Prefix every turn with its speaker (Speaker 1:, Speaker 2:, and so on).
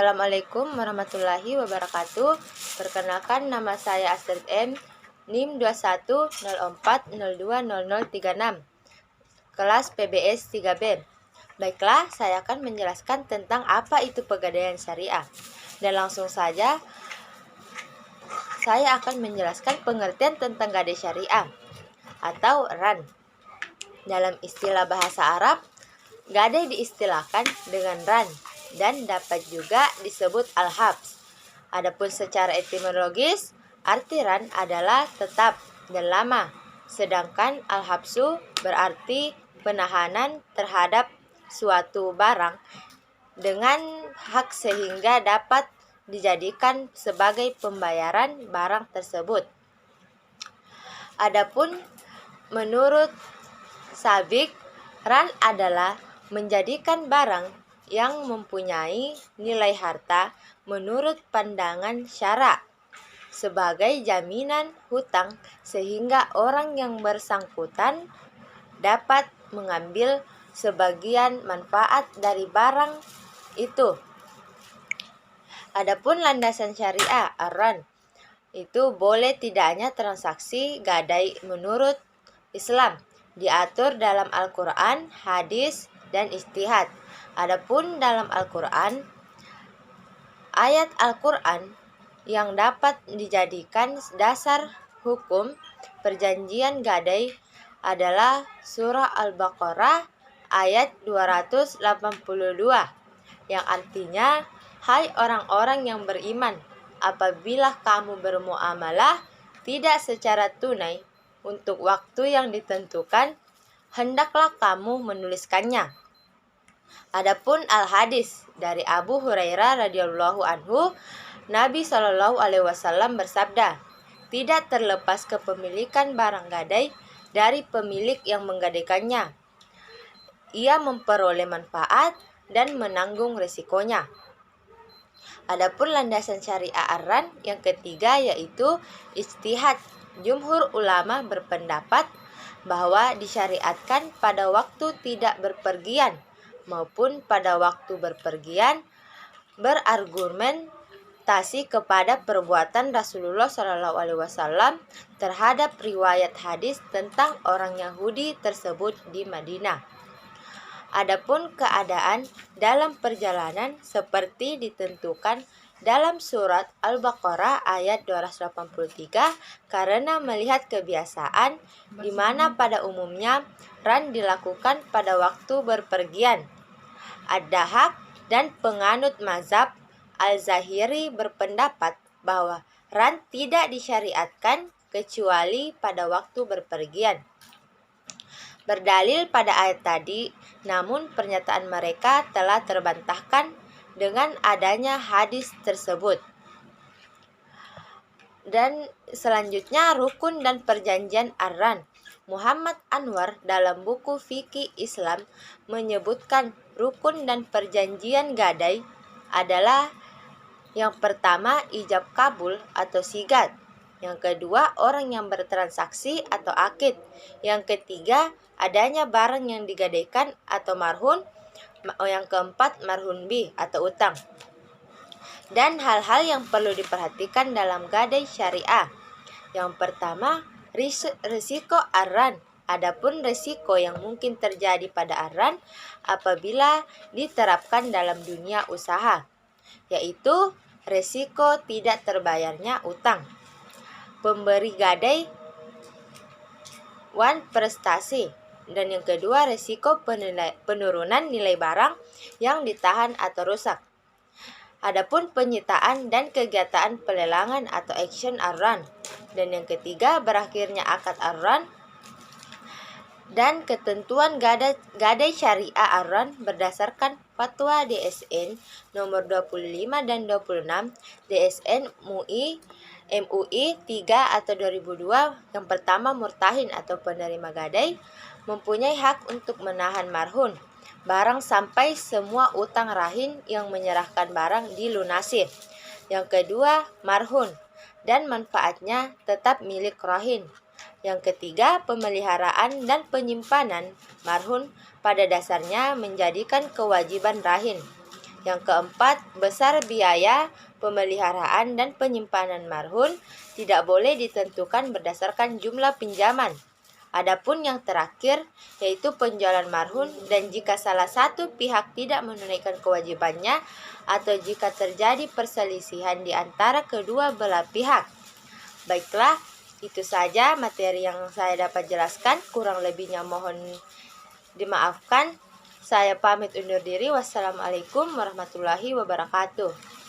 Speaker 1: Assalamualaikum warahmatullahi wabarakatuh. Perkenalkan, nama saya Astrid M, NIM 2104020036, kelas PBS 3B. Baiklah, saya akan menjelaskan tentang apa itu pegadaian syariah. Dan langsung saja, saya akan menjelaskan pengertian tentang gadai syariah atau RAN. Dalam istilah bahasa Arab, gadai diistilahkan dengan RAN dan dapat juga disebut al-habs. Adapun secara etimologis, arti RAN adalah tetap dan lama, sedangkan al-habsu berarti penahanan terhadap suatu barang dengan hak sehingga dapat dijadikan sebagai pembayaran barang tersebut. Adapun menurut Sabik, RAN adalah menjadikan barang yang mempunyai nilai harta menurut pandangan syara sebagai jaminan hutang sehingga orang yang bersangkutan dapat mengambil sebagian manfaat dari barang itu. Adapun landasan syariah RAN itu boleh tidaknya transaksi gadai menurut Islam diatur dalam Al-Quran, hadis, dan ijtihad. Adapun dalam Al-Quran, ayat Al-Quran yang dapat dijadikan dasar hukum perjanjian gadai adalah surah Al-Baqarah ayat 282 yang artinya, hai orang-orang yang beriman, apabila kamu bermuamalah tidak secara tunai untuk waktu yang ditentukan, hendaklah kamu menuliskannya. Adapun al-hadis dari Abu Hurairah radhiyallahu anhu, Nabi Shallallahu alaihi wasallam bersabda, tidak terlepas kepemilikan barang gadai dari pemilik yang menggadaikannya. Ia memperoleh manfaat dan menanggung resikonya. Adapun landasan syariah RAN yang ketiga yaitu ijtihad. Jumhur ulama berpendapat bahwa disyariatkan pada waktu tidak berpergian maupun pada waktu berpergian, berargumentasi kepada perbuatan Rasulullah SAW terhadap riwayat hadis tentang orang Yahudi tersebut di Madinah. Adapun keadaan dalam perjalanan seperti ditentukan dalam surat Al-Baqarah ayat 283 karena melihat kebiasaan di mana pada umumnya RAN dilakukan pada waktu berpergian. Ad-Dahak dan penganut mazhab Al-Zahiri berpendapat bahwa RAN tidak disyariatkan kecuali pada waktu berpergian. Berdalil pada ayat tadi, namun pernyataan mereka telah terbantahkan dengan adanya hadis tersebut. Dan selanjutnya rukun dan perjanjian RAN. Muhammad Anwar dalam buku Fikih Islam menyebutkan rukun dan perjanjian gadai adalah yang pertama ijab kabul atau sigat, yang kedua orang yang bertransaksi atau akid, yang ketiga adanya barang yang digadaikan atau marhun, yang keempat marhun bih atau utang. Dan hal-hal yang perlu diperhatikan dalam gadai syariah. Yang pertama, risiko RAN. Adapun risiko yang mungkin terjadi pada RAN apabila diterapkan dalam dunia usaha, yaitu risiko tidak terbayarnya utang. Pemberi gadai wan prestasi. Dan yang kedua, risiko penurunan nilai barang yang ditahan atau rusak. Adapun penyitaan dan kegiatan pelelangan atau action RAN. Dan yang ketiga, berakhirnya akad RAN dan ketentuan gadai syariah RAN berdasarkan Fatwa DSN nomor 25 dan 26 DSN MUI 3 atau 2002. Yang pertama, murtahin atau penerima gadai mempunyai hak untuk menahan marhun barang sampai semua utang rahin yang menyerahkan barang dilunasi. Yang kedua, marhun dan manfaatnya tetap milik rahin. Yang ketiga, pemeliharaan dan penyimpanan marhun pada dasarnya menjadikan kewajiban rahin. Yang keempat, besar biaya pemeliharaan dan penyimpanan marhum tidak boleh ditentukan berdasarkan jumlah pinjaman. Adapun yang terakhir, yaitu penjualan marhum, dan jika salah satu pihak tidak menunaikan kewajibannya atau jika terjadi perselisihan di antara kedua belah pihak. Baiklah, itu saja materi yang saya dapat jelaskan. Kurang lebihnya mohon dimaafkan. Saya pamit undur diri. Wassalamualaikum warahmatullahi wabarakatuh.